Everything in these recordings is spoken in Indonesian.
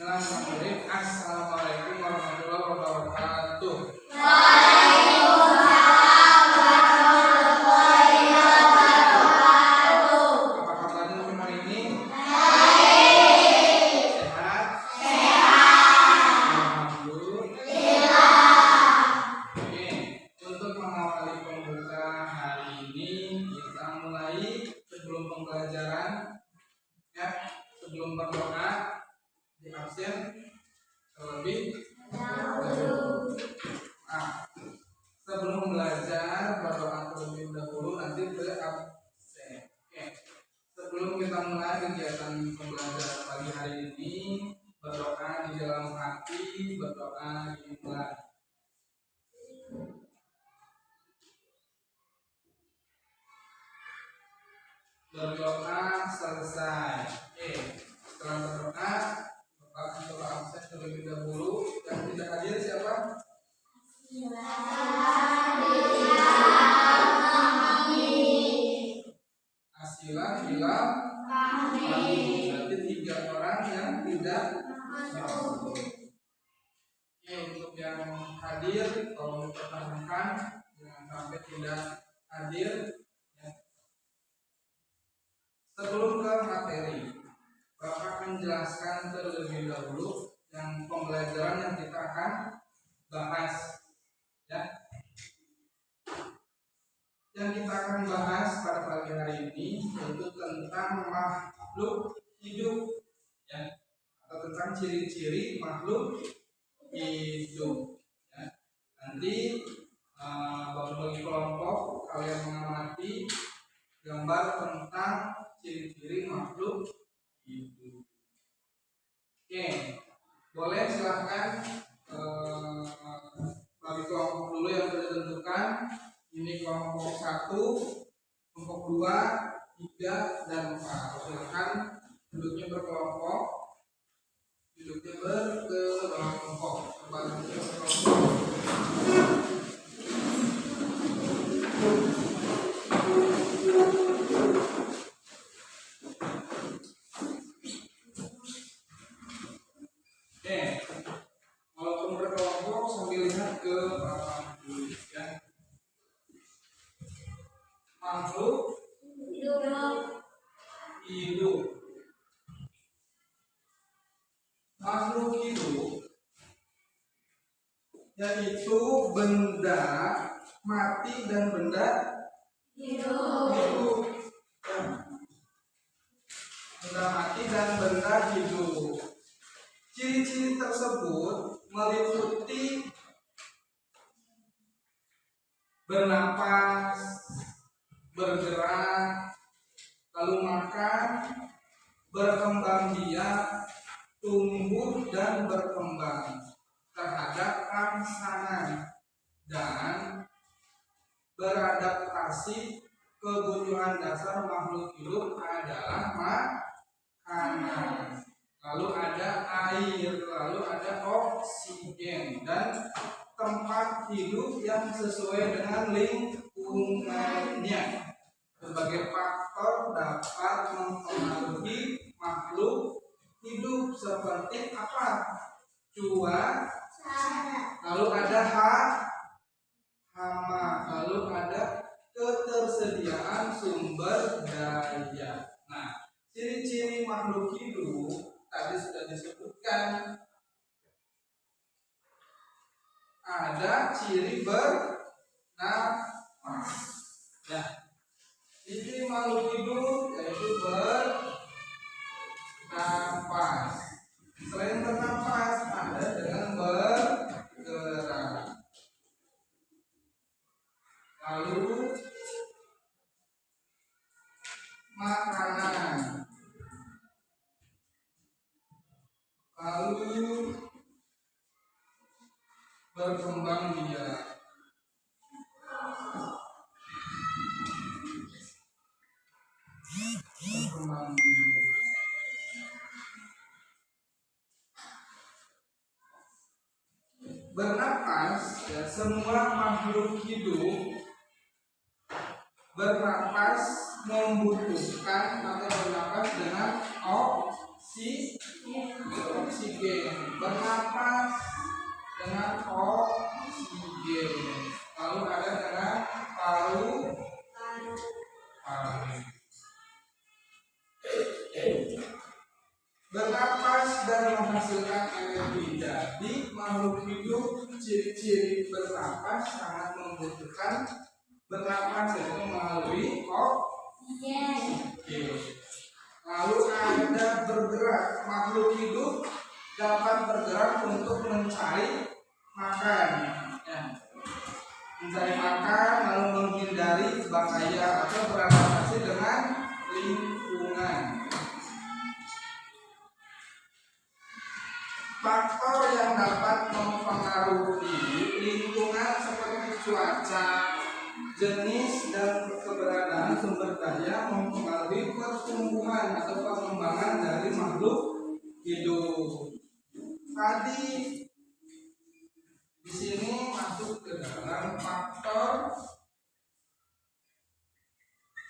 dengan mengucapkan Assalamualaikum warahmatullahi wabarakatuh. Waalaikumsalam warahmatullahi wabarakatuh. Apa kabarnya untuk hari ini? Baik. Sehat? Sehat. Alhamdulillah. Oke, untuk mengawali pembuka hari ini kita mulai sebelum pembelajaran ya, sebelum berdoa di absen terlebih dahulu. Nah, sebelum belajar berdoa terlebih dahulu nanti berabsen. Oke. Sebelum kita mulai kegiatan pembelajaran pagi hari ini, berdoa di dalam hati, berdoa dimulai. Berdoa selesai. Oke. Setelah berdoa, Bapak coba absen terlebih dahulu. Yang tidak hadir siapa? Asila, Hilal, Kami. Berarti 3 orang yang tidak masuk. Oke, untuk yang hadir, tolong dipertahankan, jangan sampai tidak hadir. Ya. Sebelum ke materi, Bapak akan menjelaskan terlebih dahulu yang pembelajaran yang kita akan bahas. Ya. Yang kita akan bahas pada pagi hari ini yaitu tentang makhluk hidup, ya, atau tentang ciri-ciri makhluk hidup. Ya. Nanti bagi kelompok kalian mengamati gambar tentang ciri-ciri makhluk hidup. Oke, boleh silahkan bagi kelompok dulu yang sudah ditentukan. Ini kelompok 1, kelompok 2, 3, dan 4. Silakan duduknya berkelompok. Duduknya berkelompok. Badannya berkelompok. Oke. Walaupun berkelompok sambil lihat ke belakang dulu ya. Makhluk hidup. Makhluk hidup yaitu benda mati dan benda hidup. Benda mati dan benda hidup. Ciri-ciri tersebut meliputi bernapas, bergerak, lalu makan, berkembang biak, tumbuh dan berkembang terhadap rangsangan dan beradaptasi. Kebutuhan dasar makhluk hidup adalah makanan, lalu ada air, lalu ada oksigen dan tempat hidup yang sesuai dengan lingkungannya. Berbagai faktor dapat mempengaruhi makhluk hidup seperti apa? Cuaca, lalu ada hama, lalu ada ketersediaan sumber daya. Nah, ciri-ciri makhluk hidup tadi sudah disebutkan. Ada ciri bernapas. Ya. Ciri makhluk hidup yaitu bernapas. Selain bernapas, ada dengan bergerak. Lalu makanan. Lalu berkembang biak. Berkembang biak. Bernapas, ya, semua makhluk hidup bernapas membutuhkan atau bernapas dengan oksigen. oksigen, bernapas dengan oksigen. Lalu ada dengan paru-paru. Bernapas dan menghasilkan energi. Jadi makhluk hidup ciri-ciri bernapas sangat membutuhkan bernapas, yaitu melalui oksigen. Lalu ada bergerak. Makhluk hidup dapat bergerak untuk mencari makan, ya. Mencari makan lalu menghindari bahaya atau beradaptasi dengan lingkungan. Faktor yang dapat mempengaruhi lingkungan seperti cuaca, jenis dan keberadaan sumber daya mempengaruhi pertumbuhan atau perkembangan dari makhluk hidup. Tadi di sini masuk ke dalam faktor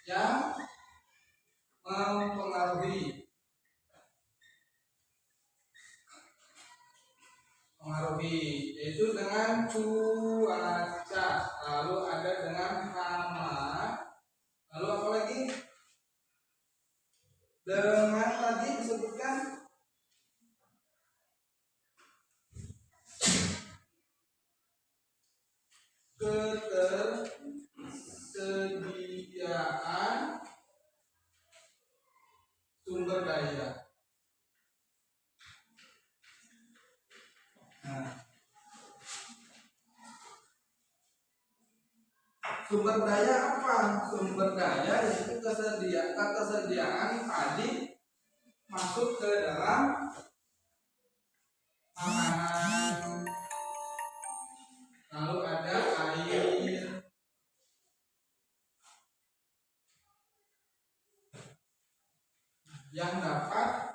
yang mempengaruhi yaitu dengan cuaca, lalu ada dengan hama, lalu apa lagi? Dengan tadi disebutkan ketersediaan sumber daya. Sumber daya apa? Sumber daya yaitu ketersediaan tadi masuk ke dalam makanan. Lalu ada air, yang dapat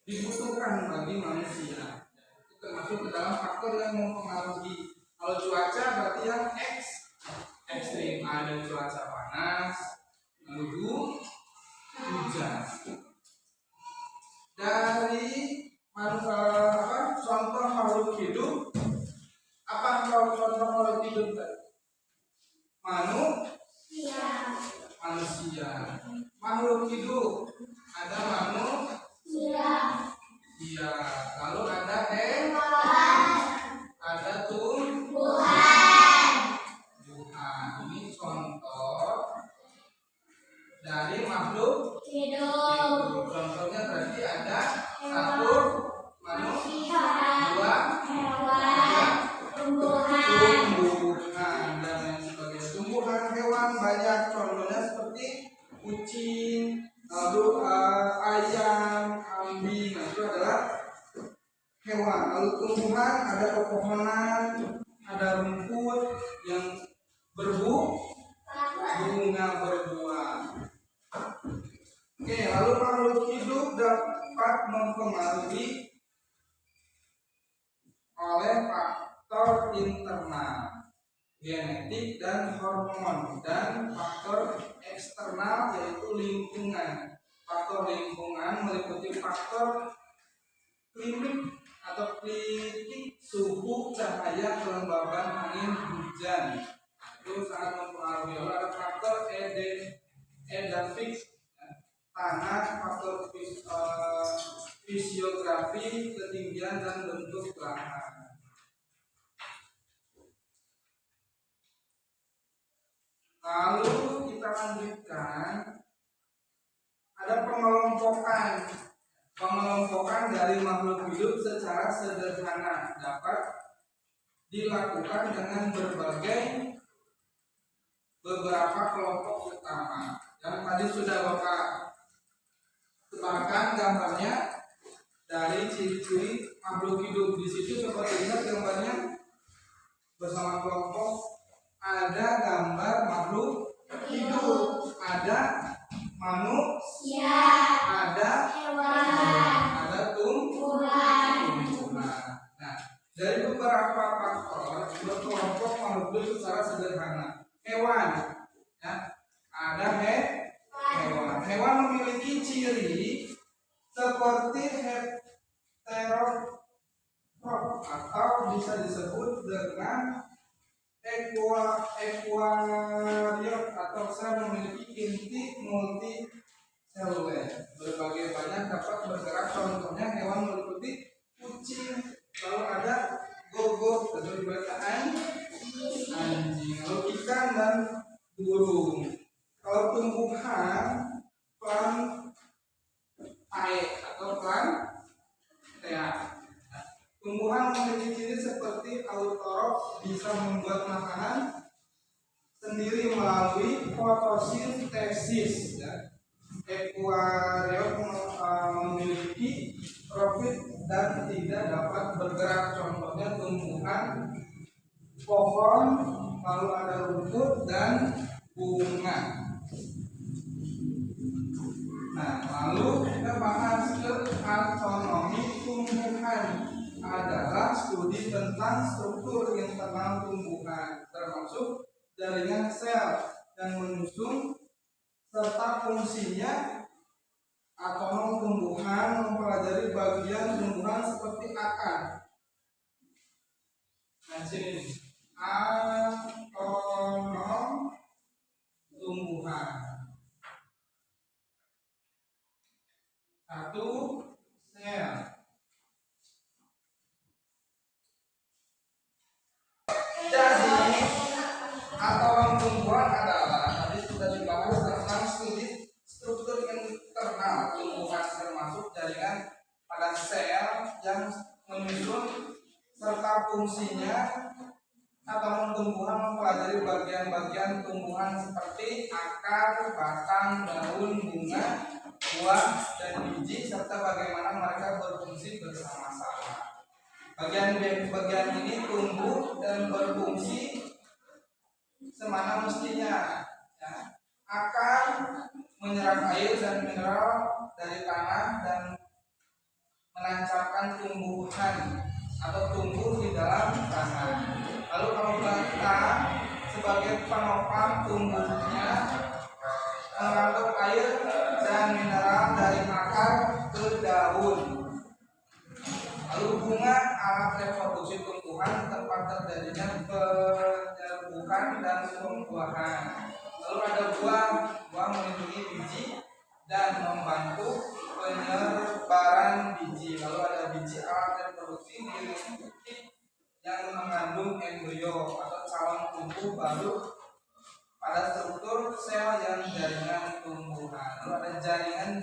dibutuhkan bagi manusia. Itu termasuk ke dalam faktor yang mempengaruhi. Kalau cuaca berarti yang ekstrim, ada cuaca panas, lalu hujan. Dari contoh makhluk hidup, apa contoh makhluk hidup tadi? Manusia. Makhluk hidup ada manusia. Lalu ada hewan, ada tumbuhan. Ini contoh dari makhluk hidup. Contohnya berarti ada satu manusia, dua hewan, tumbuhan dan lain sebagainya. Tumbuhan, hewan banyak, contohnya seperti kucing, lalu ayam, kambing. Nah, itu adalah hewan. Lalu tumbuhan ada pepohonan, ada rumput yang bunga berbuah. Oke, lalu makhluk hidup dapat mempengaruhi oleh faktor internal, genetik dan hormon, dan faktor eksternal yaitu lingkungan. Faktor lingkungan meliputi faktor klinik atau klinik, suhu, cahaya, kelembaban angin, hujan. Itu sangat mempengaruhi. Lalu ada faktor edafik, tanah, faktor fisiografi, ketinggian dan bentuk lahan. Lalu kita lanjutkan, ada pengelompokan dari makhluk hidup secara sederhana dapat dilakukan dengan beberapa kelompok utama. Yang tadi sudah Bapak sebarkan gambarnya dari ciri-ciri makhluk hidup. Di situ seperti lihat gambarnya bersama kelompok. Ada gambar makhluk hidup, ada manusia, ada hewan, ada tumbuhan. Nah, dari beberapa faktor berkelompok makhluk hidup secara sederhana. Hewan, ya, ada hewan. Hewan memiliki ciri seperti bisa disebut dengan eukaryote atau sel memiliki inti multiseluler. Berbagai banyak dapat bergerak, contohnya hewan meliputi kucing, lalu ada gogok atau dibata anjing, lalu ikan dan burung. Kalau tumbuhan plantae atau plantea, tumbuhan memiliki ciri seperti autotrof, bisa membuat makanan sendiri melalui fotosintesis. Eukaryote memiliki profit dan tidak dapat bergerak, contohnya tumbuhan, pohon, lalu ada rumput dan bunga. Nah, lalu kita bahas ke autonomi tumbuhan, adalah studi tentang struktur internal tumbuhan, termasuk jaringan sel yang menyusun serta fungsinya. Autonom tumbuhan mempelajari bagian tumbuhan seperti akar. Nah, sini autonom tumbuhan. 1. Sel. Jadi autonom tumbuhan adalah, tadi sudah dibahas tentang studi struktur internal tumbuhan, termasuk jaringan pada sel yang menyusun serta fungsinya. Autonom tumbuhan mempelajari bagian-bagian tumbuhan seperti akar, batang, daun, bunga, buah, dan biji, serta bagaimana mereka berfungsi bersama-sama. Bagian ini tumbuh dan berfungsi semana mestinya. Ya. Akar menyerap air dan mineral dari tanah dan menancapkan tumbuhan atau tumbuh di dalam tanah. Lalu kalau batang sebagai penopang tumbuhnya mengangkut air dan mineral dari akar ke daun. Lalu bunga alat reproduksi tumbuhan, tempat terjadinya penyerbukan dan pembuahan. Lalu ada buah melindungi biji dan membantu penyebaran biji. Lalu ada biji, alat reproduksi yang mengandung embrio atau calon tumbuh baru pada struktur sel yang jaringan tumbuhan. Lalu ada jaringan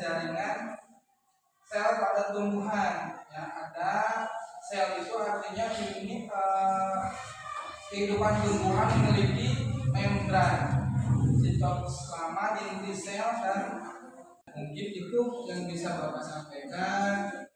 sel pada tumbuhan. Ya, ada sel itu artinya ini kehidupan tumbuhan memiliki membran, sitoplasma, inti sel, dan mungkin itu yang bisa Bapak sampaikan.